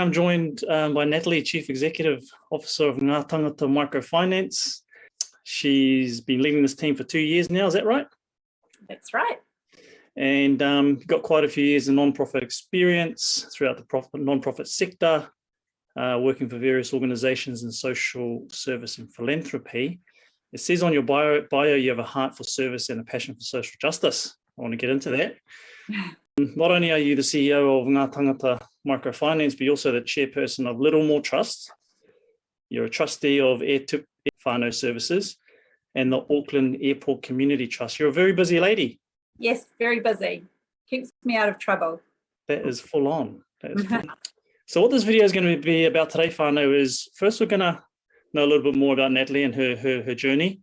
I'm joined by Natalie, Chief Executive Officer of Ngā Tāngata Microfinance. She's been leading this team for 2 years now, is that right? That's right. And got quite a few years in non-profit experience throughout the non-profit sector, working for various organisations in social service and philanthropy. It says on your bio you have a heart for service and a passion for social justice. I want to get into that. Not only are you the CEO of Ngā Tāngata Microfinance, but you're also the chairperson of Littlemore Trust. You're a trustee of E Tipu E Rea whānau services and the Auckland Airport Community Trust. You're a very busy lady. Yes, very busy. Keeps me out of trouble. That is full on. So what this video is going to be about today, whānau, is first we're going to know a little bit more about Natalie and her journey.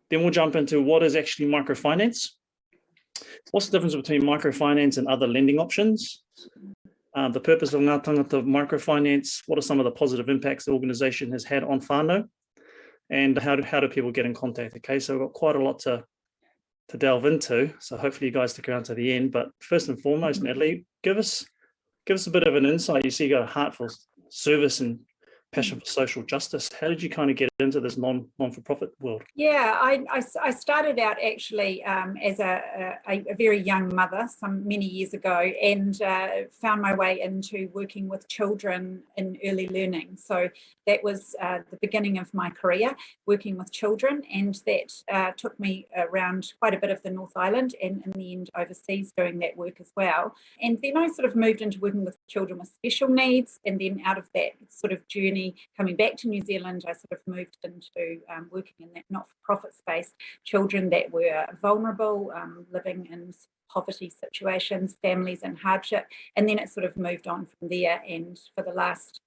Then we'll jump into what is actually microfinance. What's the difference between microfinance and other lending options? The purpose of Ngā Tāngata Microfinance, what are some of the positive impacts the organisation has had on whānau? And how do people get in contact? Okay, so we've got quite a lot to delve into. So hopefully you guys stick around to the end. But first and foremost, Natalie, give us a bit of an insight. You see you got a heart for service and passion for social justice. How did you kind of get into this non-for-profit world? Yeah, I started out actually as a very young mother many years ago, and found my way into working with children in early learning. So that was the beginning of my career, working with children, and that took me around quite a bit of the North Island and in the end overseas doing that work as well. And then I sort of moved into working with children with special needs, and then out of that sort of journey coming back to New Zealand, I sort of moved into working in that not-for-profit space, children that were vulnerable, living in poverty situations, families in hardship, and then it sort of moved on from there. And for the last,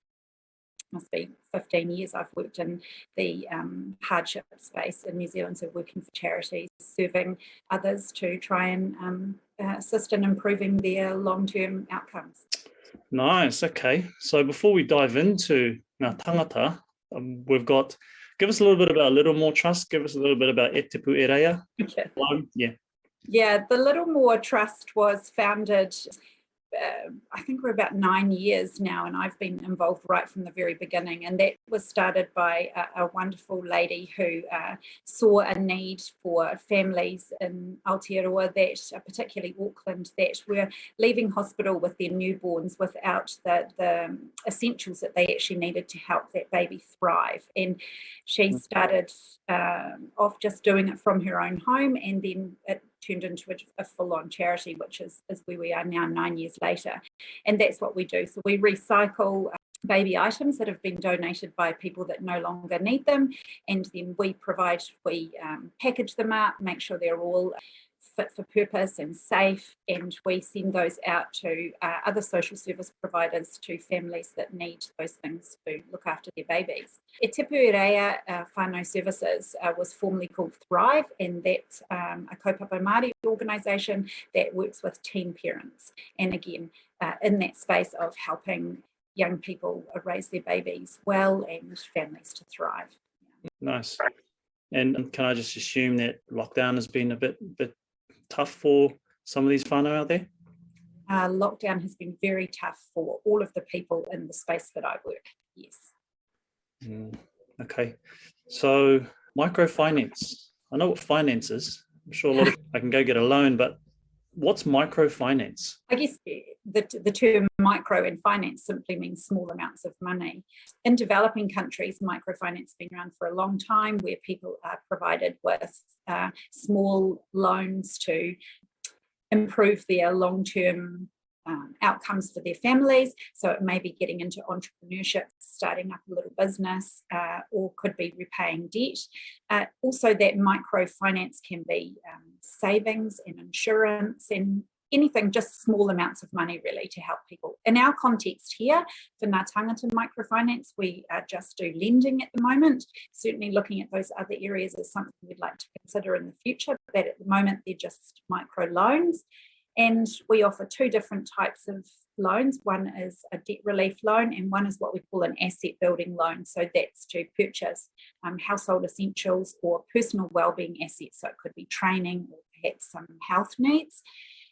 must be 15 years, I've worked in the hardship space in New Zealand, so working for charities, serving others to try and assist in improving their long-term outcomes. Nice. Okay. So before we dive into Ngā Tāngata, give us a little bit about Littlemore Trust. Give us a little bit about E Tipu E Rea. Okay. Yeah, the Littlemore Trust was founded, I think we're about 9 years now, and I've been involved right from the very beginning. And that was started by a wonderful lady who saw a need for families in Aotearoa, particularly Auckland, that were leaving hospital with their newborns without the essentials that they actually needed to help that baby thrive. And she started off just doing it from her own home, and then it turned into a full-on charity, which is where we are now 9 years later. And that's what we do. So we recycle baby items that have been donated by people that no longer need them, and then we package them up, make sure they're all fit for purpose and safe, and we send those out to other social service providers, to families that need those things to look after their babies. E Tipu E Rea whānau services was formerly called Thrive, and that's a kaupapa Māori organisation that works with teen parents, and again in that space of helping young people raise their babies well and families to thrive. Nice. And can I just assume that lockdown has been a bit tough for some of these whānau out there? Lockdown has been very tough for all of the people in the space that I work, yes. Okay, so microfinance. I know what finance is. I'm sure I can go get a loan, but what's microfinance? I guess the term micro and finance simply means small amounts of money. In developing countries, microfinance has been around for a long time, where people are provided with small loans to improve their long-term outcomes for their families. So it may be getting into entrepreneurship, starting up a little business, or could be repaying debt. Also, that microfinance can be savings and insurance and anything, just small amounts of money really to help people. In our context here, for Ngā Tāngata Microfinance, we just do lending at the moment. Certainly looking at those other areas is something we'd like to consider in the future, but at the moment they're just micro loans. And we offer two different types of loans. One is a debt relief loan, and one is what we call an asset building loan. So that's to purchase household essentials or personal wellbeing assets. So it could be training or perhaps some health needs.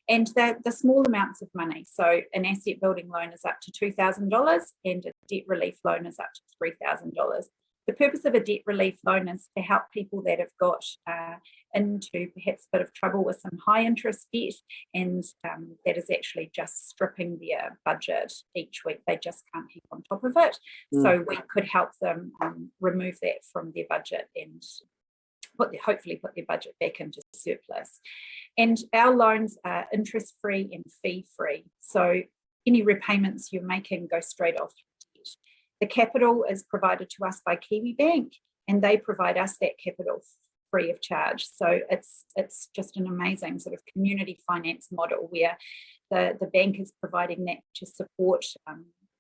And the small amounts of money. So an asset building loan is up to $2,000 and a debt relief loan is up to $3,000. The purpose of a debt relief loan is to help people that have got into perhaps a bit of trouble with some high interest debt, and that is actually just stripping their budget each week. They just can't keep on top of it. So we could help them remove that from their budget and hopefully put their budget back into surplus. And our loans are interest-free and fee-free. So any repayments you're making go straight off your debt. The capital is provided to us by Kiwi Bank, and they provide us that capital free of charge. So it's just an amazing sort of community finance model where the bank is providing that to support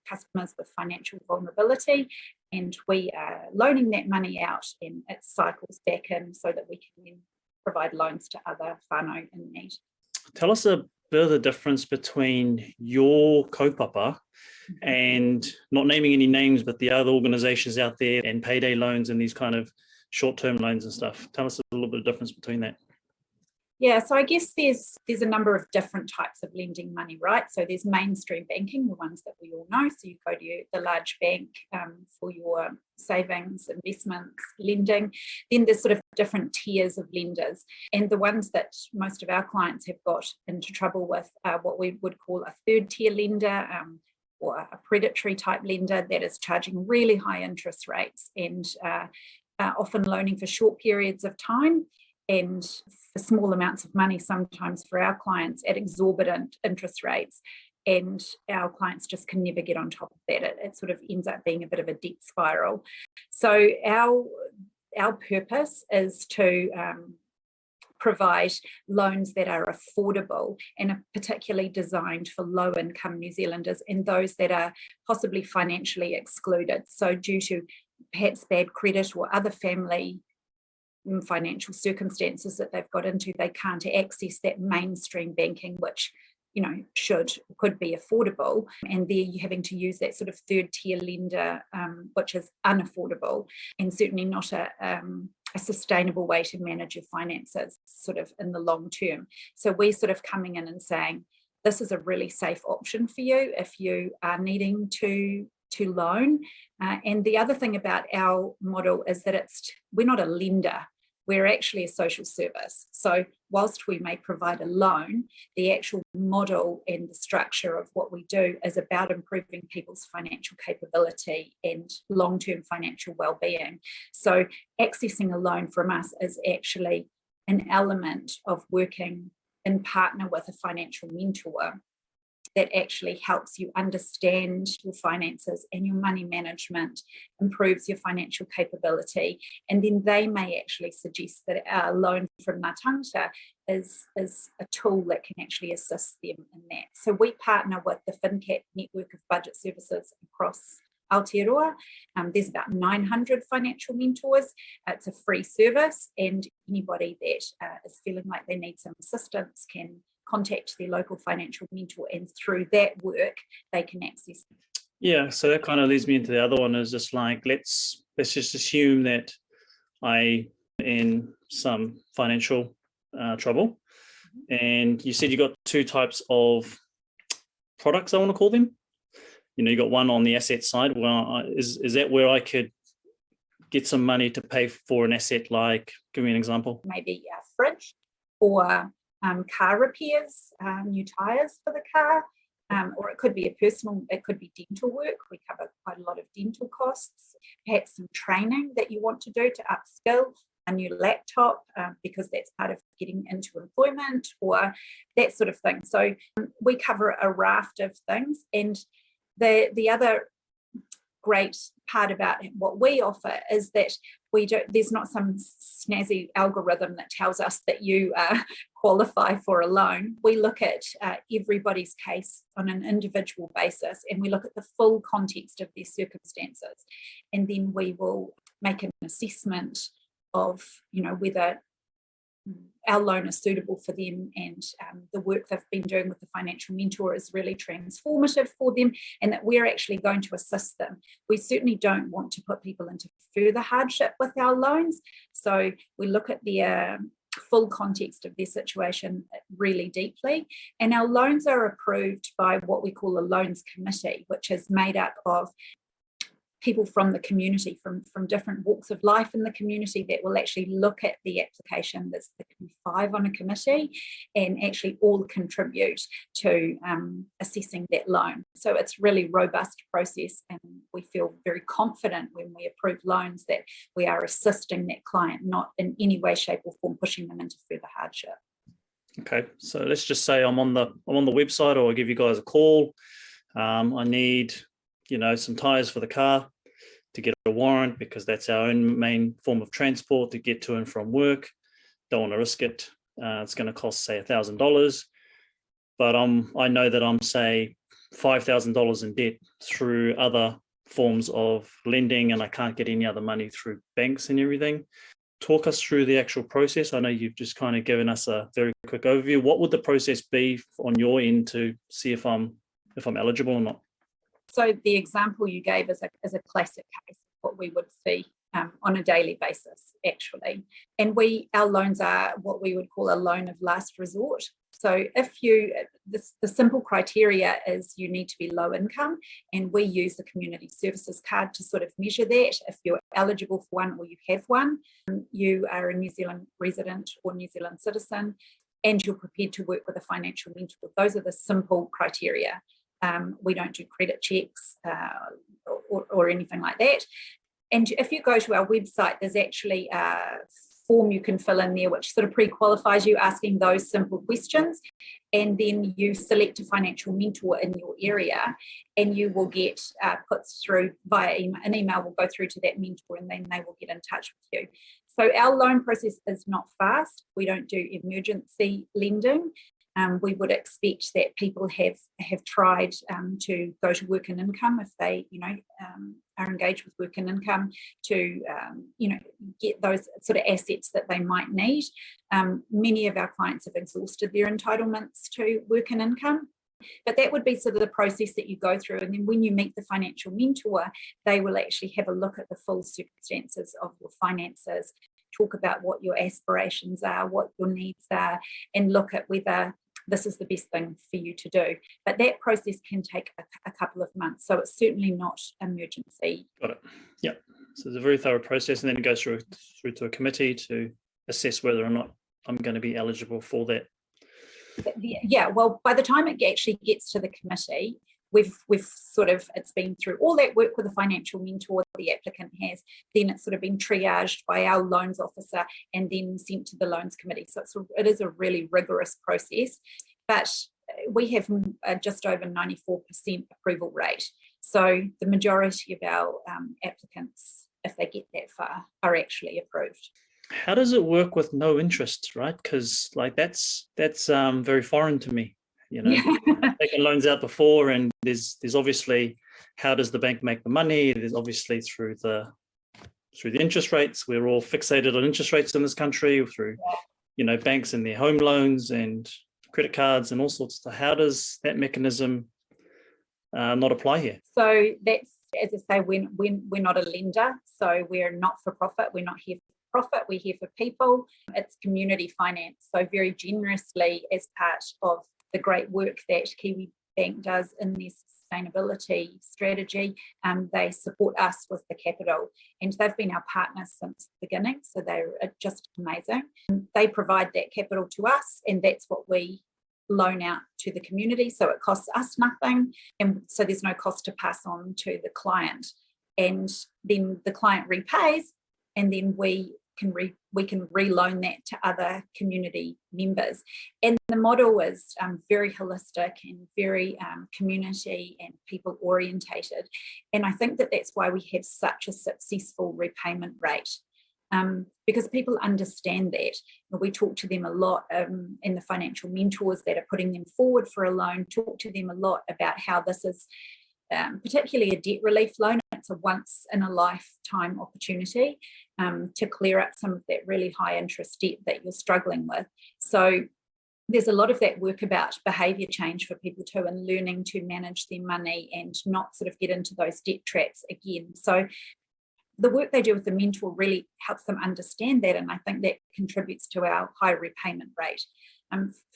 customers with financial vulnerability, and we are loaning that money out and it cycles back in so that we can then provide loans to other whānau in need. Tell us a bit of the difference between your kaupapa and, not naming any names, but the other organizations out there and payday loans and these kind of short-term loans and stuff. Tell us a little bit of difference between that. Yeah, so I guess there's a number of different types of lending money, right? So there's mainstream banking, the ones that we all know. So you go to the large bank for your savings, investments, lending. Then there's sort of different tiers of lenders. And the ones that most of our clients have got into trouble with are what we would call a third tier lender, or a predatory type lender that is charging really high interest rates and often loaning for short periods of time and for small amounts of money, sometimes for our clients at exorbitant interest rates. And our clients just can never get on top of that. It sort of ends up being a bit of a debt spiral. So our purpose is to provide loans that are affordable and are particularly designed for low-income New Zealanders and those that are possibly financially excluded. So due to perhaps bad credit or other family financial circumstances that they've got into, they can't access that mainstream banking, which could be affordable, and there you're having to use that sort of third tier lender, which is unaffordable and certainly not a sustainable way to manage your finances sort of in the long term. So we're sort of coming in and saying this is a really safe option for you if you are needing to loan. And the other thing about our model is that we're not a lender. We're actually a social service. So whilst we may provide a loan, the actual model and the structure of what we do is about improving people's financial capability and long-term financial well-being. So accessing a loan from us is actually an element of working in partner with a financial mentor that actually helps you understand your finances and your money management, improves your financial capability, and then they may actually suggest that a loan from Ngā Tāngata is a tool that can actually assist them in that. So we partner with the FinCat network of budget services across Aotearoa. There's about 900 financial mentors. It's a free service, and anybody that is feeling like they need some assistance can contact their local financial mentor, and through that work they can access it. Yeah, so that kind of leads me into the other one, is just like, let's just assume that I in some financial trouble, and you said you got two types of products, I want to call them. You got one on the asset side. Well, is that where I could get some money to pay for an asset? Like, give me an example. Maybe a fridge, or car repairs, new tyres for the car, or it could be it could be dental work. We cover quite a lot of dental costs, perhaps some training that you want to do to upskill, a new laptop, because that's part of getting into employment, or that sort of thing. So we cover a raft of things. And the other great part about what we offer is that there's not some snazzy algorithm that tells us that you qualify for a loan. We look at everybody's case on an individual basis, and we look at the full context of their circumstances, and then we will make an assessment of whether our loan is suitable for them, and the work they've been doing with the financial mentor is really transformative for them, and that we're actually going to assist them. We certainly don't want to put people into further hardship with our loans. So we look at their full context of their situation really deeply. And our loans are approved by what we call a loans committee, which is made up of people from the community, from different walks of life in the community, that will actually look at the application. There's 5 on a committee, and actually all contribute to assessing that loan. So it's really robust process, and we feel very confident when we approve loans that we are assisting that client, not in any way, shape or form pushing them into further hardship. Okay, so let's just say I'm on the website, or I'll give you guys a call. I need some tires for the car to get a warrant, because that's our own main form of transport to get to and from work. Don't want to risk it. It's going to cost, say, $1,000, but I know that I'm, say, $5,000 in debt through other forms of lending, and I can't get any other money through banks and everything. Talk us through the actual process. I know you've just kind of given us a very quick overview. What would the process be on your end to see if I'm eligible or not? So the example you gave is a classic case of what we would see on a daily basis, actually. And our loans are what we would call a loan of last resort. So the simple criteria is you need to be low income, and we use the community services card to sort of measure that. If you're eligible for one or you have one, you are a New Zealand resident or New Zealand citizen, and you're prepared to work with a financial mentor. Those are the simple criteria. We don't do credit checks or anything like that. And if you go to our website, there's actually a form you can fill in there which sort of pre-qualifies you, asking those simple questions. And then you select a financial mentor in your area, and you will get put through via email. An email will go through to that mentor, and then they will get in touch with you. So our loan process is not fast. We don't do emergency lending. We would expect that people have tried to go to work and income if they, are engaged with work and income to, get those sort of assets that they might need. Many of our clients have exhausted their entitlements to work and income. But that would be sort of the process that you go through. And then when you meet the financial mentor, they will actually have a look at the full circumstances of your finances, talk about what your aspirations are, what your needs are, and look at whether this is the best thing for you to do. But that process can take a couple of months. So it's certainly not emergency. Got it. Yeah. So it's a very thorough process, and then it goes through to a committee to assess whether or not I'm going to be eligible for that. Yeah. Well, by the time it actually gets to the committee, it's been through all that work with a financial mentor the applicant has, then it's sort of been triaged by our loans officer and then sent to the loans committee. So it is a really rigorous process, but we have just over 94% approval rate. So the majority of our applicants, if they get that far, are actually approved. How does it work with no interest, right? Because that's very foreign to me. Taken loans out before, and there's obviously, how does the bank make the money? There's obviously through the interest rates. We're all fixated on interest rates in this country through, banks and their home loans and credit cards and all sorts of stuff. How does that mechanism not apply here? So that's, as I say, we're not a lender, so we're not for profit. We're not here for profit. We're here for people. It's community finance. So very generously, as part of the great work that Kiwi Bank does in their sustainability strategy, they support us with the capital, and they've been our partners since the beginning, so they're just amazing. They provide that capital to us, and that's what we loan out to the community, so it costs us nothing, and so there's no cost to pass on to the client, and then the client repays, and then we can reloan that to other community members. And the model is very holistic and very community and people orientated. And I think that that's why we have such a successful repayment rate, because people understand that. We talk to them a lot, and the financial mentors that are putting them forward for a loan talk to them a lot about how this is particularly a debt relief loan. It's a once in a lifetime opportunity to clear up some of that really high interest debt that you're struggling with. So there's a lot of that work about behaviour change for people too, and learning to manage their money and not sort of get into those debt traps again. So the work they do with the mentor really helps them understand that, and I think that contributes to our high repayment rate.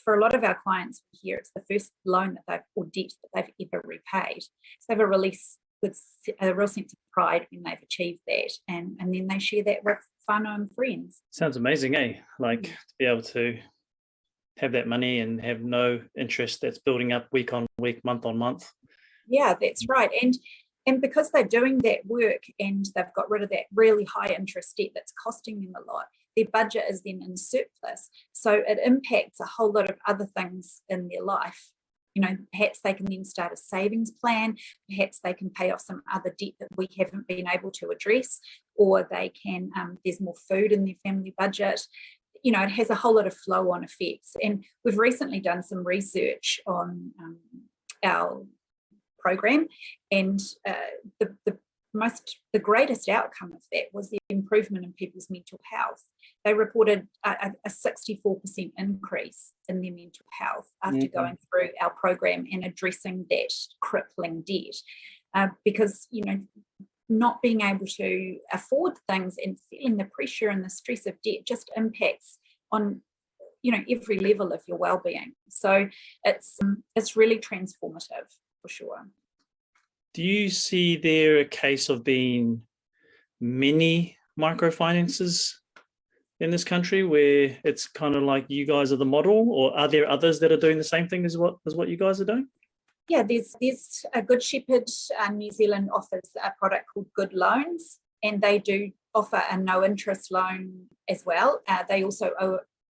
For a lot of our clients here, it's the first loan that they've, or debt that they've ever repaid. So they have a real sense of pride when they've achieved that, and then they share that with whānau and friends. Sounds amazing, eh? Like to be able to have that money and have no interest that's building up week on week, month on month. Yeah, that's right. And because they're doing that work and they've got rid of that really high interest debt that's costing them a lot, their budget is then in surplus. So it impacts a whole lot of other things in their life. Perhaps they can then start a savings plan, perhaps they can pay off some other debt that we haven't been able to address, or they can, there's more food in their family budget. It has a whole lot of flow-on effects. And we've recently done some research on our program, and the greatest outcome of that was the improvement in people's mental health. They reported a 64% increase in their mental health after going through our program and addressing that crippling debt, because not being able to afford things and feeling the pressure and the stress of debt just impacts on every level of your well-being. So it's really transformative for sure. Do you see there a case of being many microfinances in this country where it's kind of like you guys are the model, or are there others that are doing the same thing as what you guys are doing? Yeah, there's a Good Shepherd. New Zealand offers a product called Good Loans, and they do offer a no interest loan as well. They also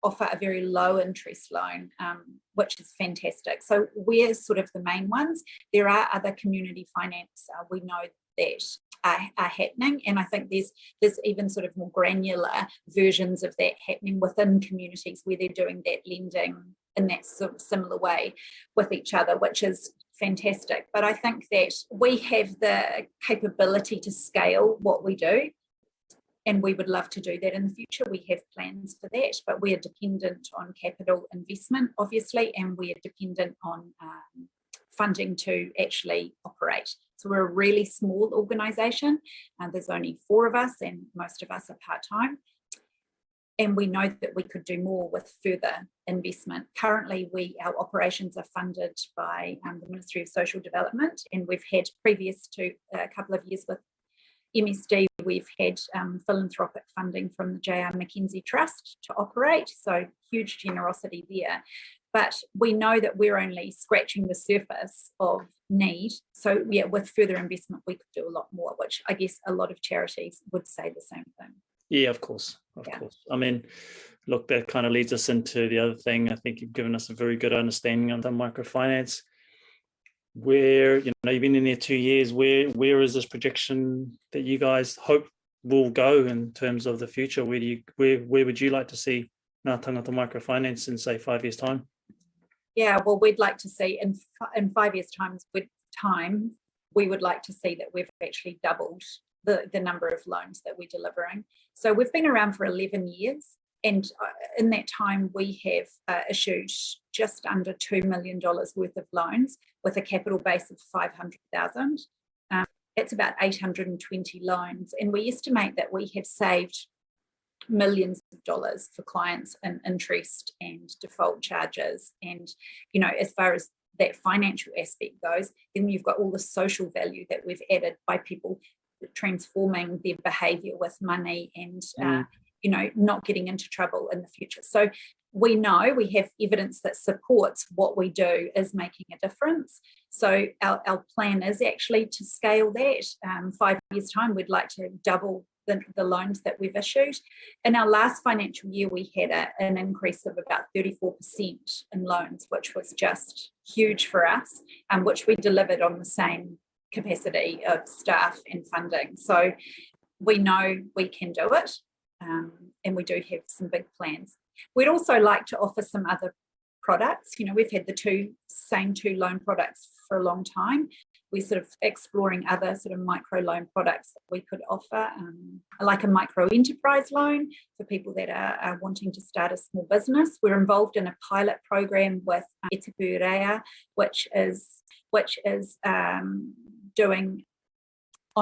offer a very low interest loan, which is fantastic. So we're sort of the main ones. There are other community finance, we know that are happening, and I think there's even sort of more granular versions of that happening within communities where they're doing that lending in that sort of similar way with each other, which is fantastic. But I think that we have the capability to scale what we do, and we would love to do that in the future. We have plans for that, but we are dependent on capital investment, obviously, and we are dependent on funding to actually operate. So we're a really small organisation. There's only 4 of us, and most of us are part-time. And we know that we could do more with further investment. Currently, our operations are funded by the Ministry of Social Development, and we've had, previous to a couple of years with MSD, we've had philanthropic funding from the JR Mackenzie Trust to operate, so huge generosity there. But we know that we're only scratching the surface of need. So yeah, with further investment, we could do a lot more, which I guess a lot of charities would say the same thing. Yeah, of course. I mean, look, that kind of leads us into the other thing. I think you've given us a very good understanding on the microfinance. Where, you've been in there 2 years, where is this projection that you guys hope will go in terms of the future? Where would you like to see Ngā Tāngata Microfinance in, say, 5 years' time? Yeah, well, we'd like to see in 5 years' time, we would like to see that we've actually doubled the number of loans that we're delivering. So we've been around for 11 years. And in that time, we have issued just under $2 million worth of loans with a capital base of 500,000. That's about 820 loans. And we estimate that we have saved millions of dollars for clients in interest and default charges. And, as far as that financial aspect goes, then you've got all the social value that we've added by people transforming their behaviour with money and not getting into trouble in the future. So we know we have evidence that supports what we do is making a difference. So our plan is actually to scale that. 5 years' time, we'd like to double the loans that we've issued. In our last financial year, we had an increase of about 34% in loans, which was just huge for us, which we delivered on the same capacity of staff and funding. So we know we can do it. And we do have some big plans. We'd also like to offer some other products. We've had the same two loan products for a long time. We're sort of exploring other sort of micro loan products that we could offer, like a micro enterprise loan for people that are wanting to start a small business. We're involved in a pilot program with E Tipu E Rea, which is doing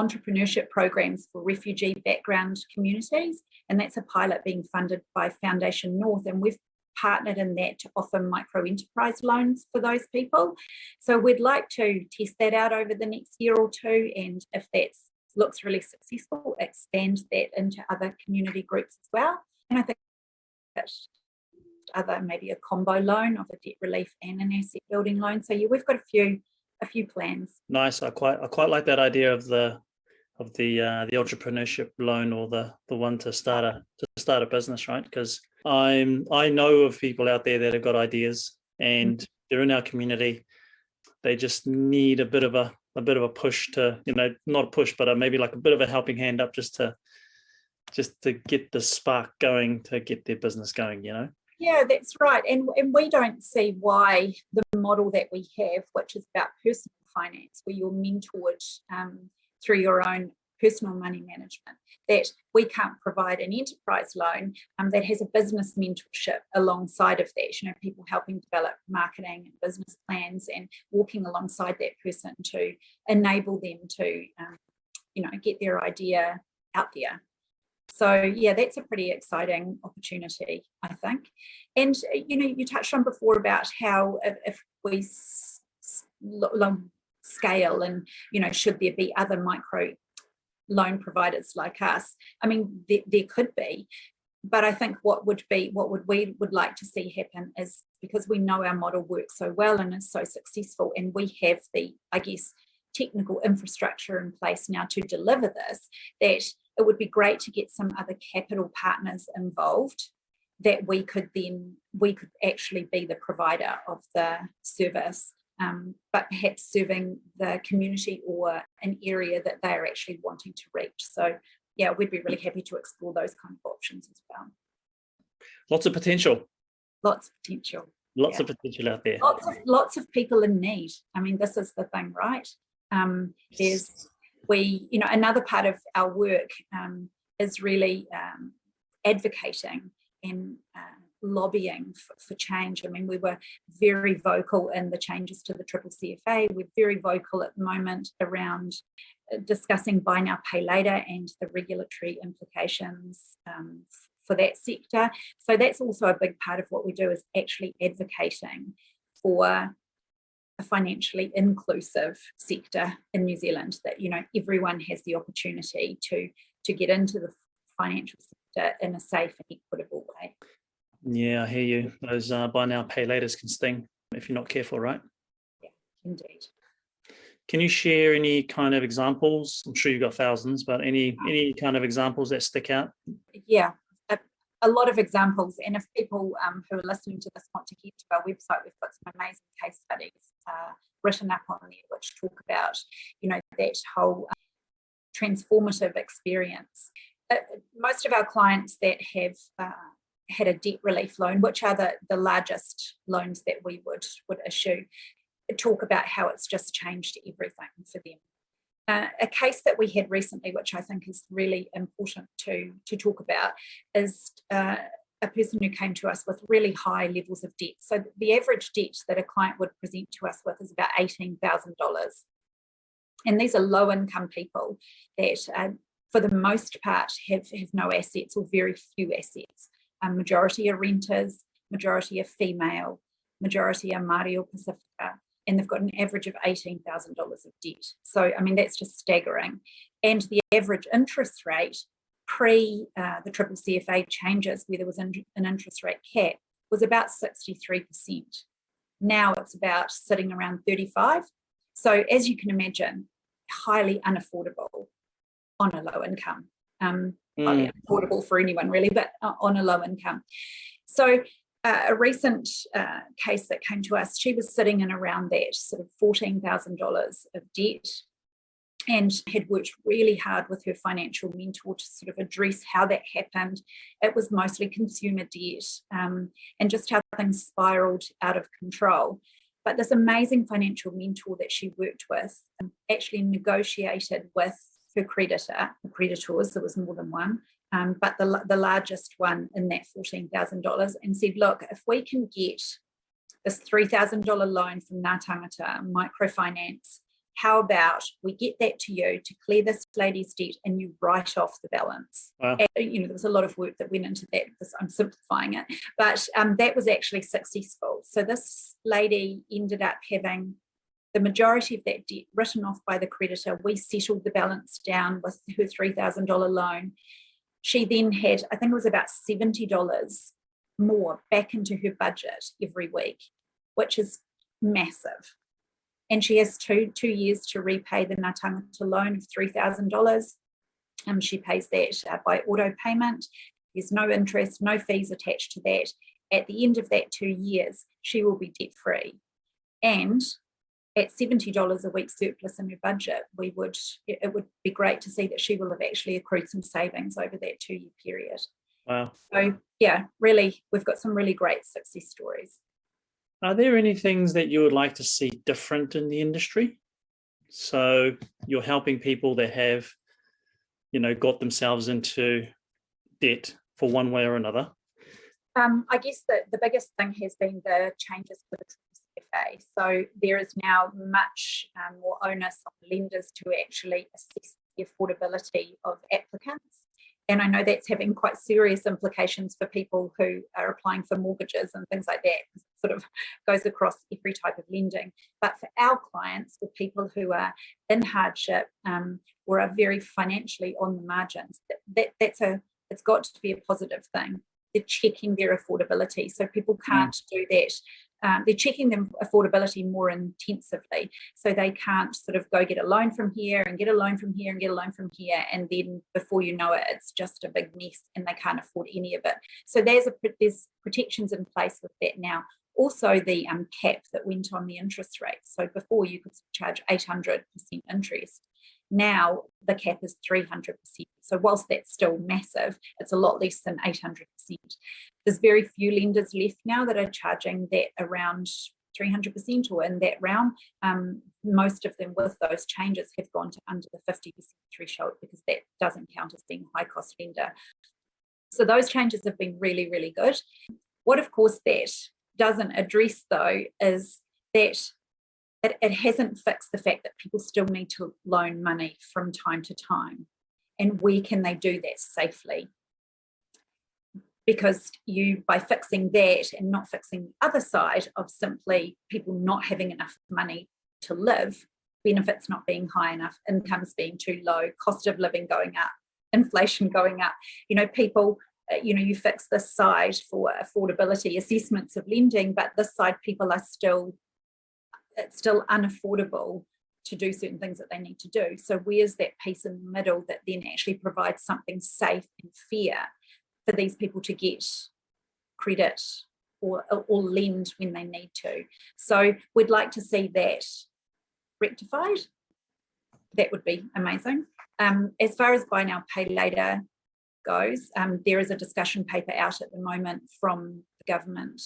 entrepreneurship programs for refugee background communities, and that's a pilot being funded by Foundation North, and we've partnered in that to offer micro enterprise loans for those people. So we'd like to test that out over the next year or two, and if that looks really successful, expand that into other community groups as well. And I think that maybe a combo loan of a debt relief and an asset building loan. So yeah, we've got a few plans. Nice. I quite like that idea of the entrepreneurship loan, or the one to start a business, right? Because I know of people out there that have got ideas and they're in our community. They just need a bit of a push to, not a push, but maybe like a bit of a helping hand up, just to get the spark going, to get their business going, Yeah, that's right. And we don't see why the model that we have, which is about personal finance, where you're mentored through your own personal money management, that we can't provide an enterprise loan that has a business mentorship alongside of that, people helping develop marketing and business plans and walking alongside that person to enable them to, get their idea out there. So yeah, that's a pretty exciting opportunity, I think. And, you touched on before about how if we scale and, should there be other micro loan providers like us? I mean, there could be, but I think what we would like to see happen is, because we know our model works so well and is so successful, and we have the, I guess, technical infrastructure in place now to deliver this, that it would be great to get some other capital partners involved, that we could actually be the provider of the service, but perhaps serving the community or an area that they're actually wanting to reach. So yeah, we'd be really happy to explore those kind of options as well. Lots of potential. Lots of potential. Lots of potential out there. Lots of people in need. I mean, this is the thing, right? Another part of our work is really advocating and lobbying for change. I mean, we were very vocal in the changes to the CCCFA. We're very vocal at the moment around discussing buy now, pay later and the regulatory implications for that sector. So that's also a big part of what we do, is actually advocating for a financially inclusive sector in New Zealand, that everyone has the opportunity to get into the financial sector in a safe and equitable way. Yeah, I hear you. Those buy now, pay laters can sting if you're not careful, right? Yeah, indeed. Can you share any kind of examples? I'm sure you've got thousands, but any kind of examples that stick out? Yeah, a lot of examples. And if people who are listening to this want to head to our website, we've got some amazing case studies written up on there, which talk about, that whole transformative experience. Most of our clients that have had a debt relief loan, which are the largest loans that we would issue, talk about how it's just changed everything for them. A case that we had recently, which I think is really important to talk about, is a person who came to us with really high levels of debt. So the average debt that a client would present to us with is about $18,000. And these are low-income people that, for the most part, have no assets or very few assets. Majority are renters, majority are female, majority are Māori or Pacifica, and they've got an average of $18,000 of debt. So, I mean, that's just staggering. And the average interest rate pre the CCCFA changes, where there was an interest rate cap, was about 63%. Now it's about sitting around 35%. So as you can imagine, highly unaffordable on a low income. Highly unaffordable for anyone really, but on a low income. So a recent case that came to us, she was sitting in around that sort of $14,000 of debt, and had worked really hard with her financial mentor to sort of address how that happened. It was mostly consumer debt, and just how things spiraled out of control. But this amazing financial mentor that she worked with actually negotiated with her creditor, the creditors, there was more than one, but the largest one in that $14,000, and said, look, if we can get this $3,000 loan from Ngā Tāngata Microfinance, how about we get that to you to clear this lady's debt and you write off the balance. Wow. And, there was a lot of work that went into that because I'm simplifying it, but that was actually successful. So this lady ended up having the majority of that debt written off by the creditor. We settled the balance down with her $3,000 loan. She then had, I think it was about $70 more back into her budget every week, which is massive. And she has two years to repay the Ngā Tāngata loan of $3,000. She pays that by auto payment. There's no interest, no fees attached to that. At the end of that 2 years, she will be debt free. And at $70 a week surplus in her budget, it would be great to see that she will have actually accrued some savings over that 2-year period. Wow. So yeah, really, we've got some really great success stories. Are there any things that you would like to see different in the industry? So you're helping people that have, got themselves into debt for one way or another. I guess the biggest thing has been the changes with the CFA. So there is now much more onus on lenders to actually assess the affordability of applicants. And I know that's having quite serious implications for people who are applying for mortgages and things like that. It sort of goes across every type of lending. But for our clients, for people who are in hardship or are very financially on the margins, it's got to be a positive thing. They're checking their affordability. So people can't do that. They're checking their affordability more intensively. So they can't sort of go get a loan from here and get a loan from here and get a loan from here. And then before you know it, it's just a big mess and they can't afford any of it. So there's protections in place with that now. Also the cap that went on the interest rate. So before you could charge 800% interest. Now the cap is 300%. So whilst that's still massive, it's a lot less than 800%. There's very few lenders left now that are charging that around 300% or in that realm. Most of them with those changes have gone to under the 50% threshold because that doesn't count as being a high cost lender. So those changes have been really, really good. What of course that doesn't address though is that it hasn't fixed the fact that people still need to loan money from time to time. And where can they do that safely? Because by fixing that and not fixing the other side of simply people not having enough money to live, benefits not being high enough, incomes being too low, cost of living going up, inflation going up, people, you fix this side for affordability assessments of lending, but this side people are it's still unaffordable to do certain things that they need to do. So where's that piece in the middle that then actually provides something safe and fair for these people to get credit or lend when they need to? So we'd like to see that rectified. That would be amazing. As far as buy now, pay later goes, there is a discussion paper out at the moment from the government,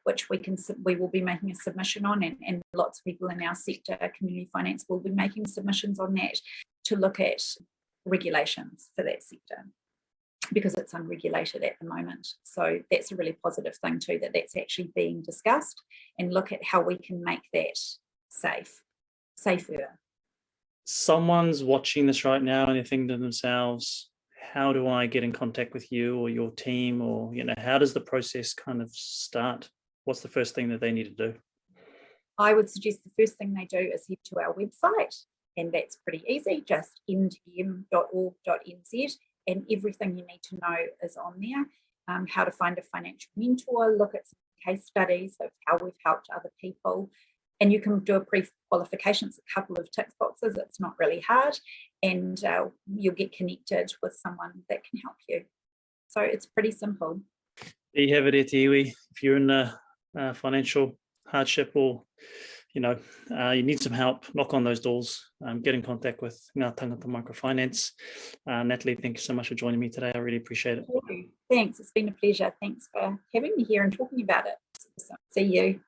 which we will be making a submission on, and lots of people in our sector, community finance, will be making submissions on that to look at regulations for that sector because it's unregulated at the moment. So that's a really positive thing too, that's actually being discussed, and look at how we can make that safer. Someone's watching this right now and they're thinking to themselves, how do I get in contact with you or your team, or how does the process kind of start? What's the first thing that they need to do? I would suggest the first thing they do is head to our website, and that's pretty easy, just ntm.org.nz, and everything you need to know is on there. How to find a financial mentor, look at some case studies of how we've helped other people, and you can do a pre-qualification. It's a couple of tick boxes, it's not really hard, and you'll get connected with someone that can help you. So it's pretty simple. There you have it, E Tipu. If you're in a financial hardship or you need some help, knock on those doors, get in contact with Ngā Tāngata Microfinance. Natalie, thank you so much for joining me today. I really appreciate it. Thanks, it's been a pleasure. Thanks for having me here and talking about it. See you.